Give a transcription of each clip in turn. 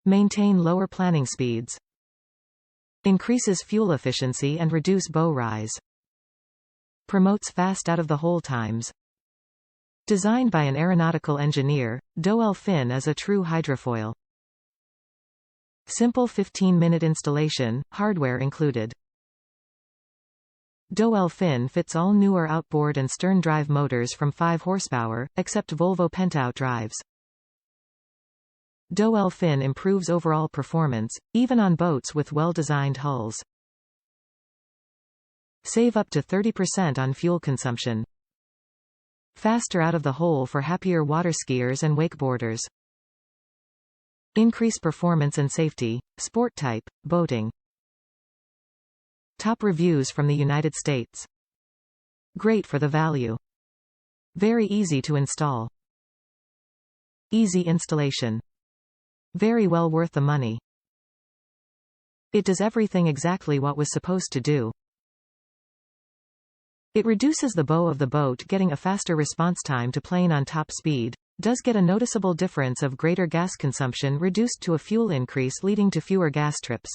Maintain lower planning speeds. Increases fuel efficiency and reduce bow rise. Promotes fast out-of-the-hole times. Designed by an aeronautical engineer, Doel-Fin is a true hydrofoil. Simple 15-minute installation, hardware included. Doel-Fin fits all newer outboard and stern drive motors from 5 horsepower, except Volvo Penta Outdrives. Doel-Fin improves overall performance, even on boats with well-designed hulls. Save up to 30% on fuel consumption. Faster out of the hole for happier waterskiers and wakeboarders. Increase performance and safety, sport type, boating. Top reviews from the United States. Great for the value. Very easy to install. Easy installation. Very well worth the money. It does everything exactly what was supposed to do. It reduces the bow of the boat, getting a faster response time to plane on top speed. Does get a noticeable difference of greater gas consumption reduced to a fuel increase leading to fewer gas trips.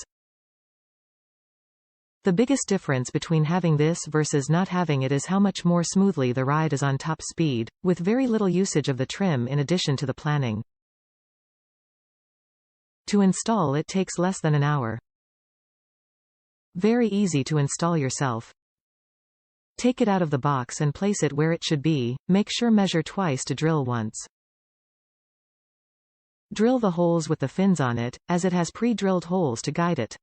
The biggest difference between having this versus not having it is how much more smoothly the ride is on top speed, with very little usage of the trim in addition to the planning. To install it takes less than an hour. Very easy to install yourself. Take it out of the box and place it where it should be, make sure measure twice to drill once. Drill the holes with the fins on it, as it has pre-drilled holes to guide it.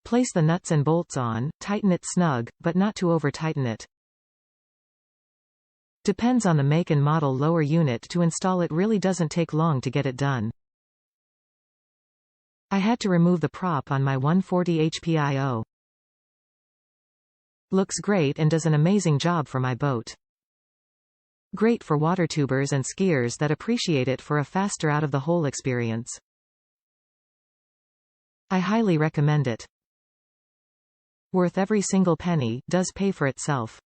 Place the nuts and bolts on, tighten it snug, but not to over-tighten it. Depends on the make and model. Lower unit to install it really doesn't take long to get it done. I had to remove the prop on my 140 HPIO. Looks great and does an amazing job for my boat. Great for watertubers and skiers that appreciate it for a faster out-of-the-hole experience. I highly recommend it. Worth every single penny, does pay for itself.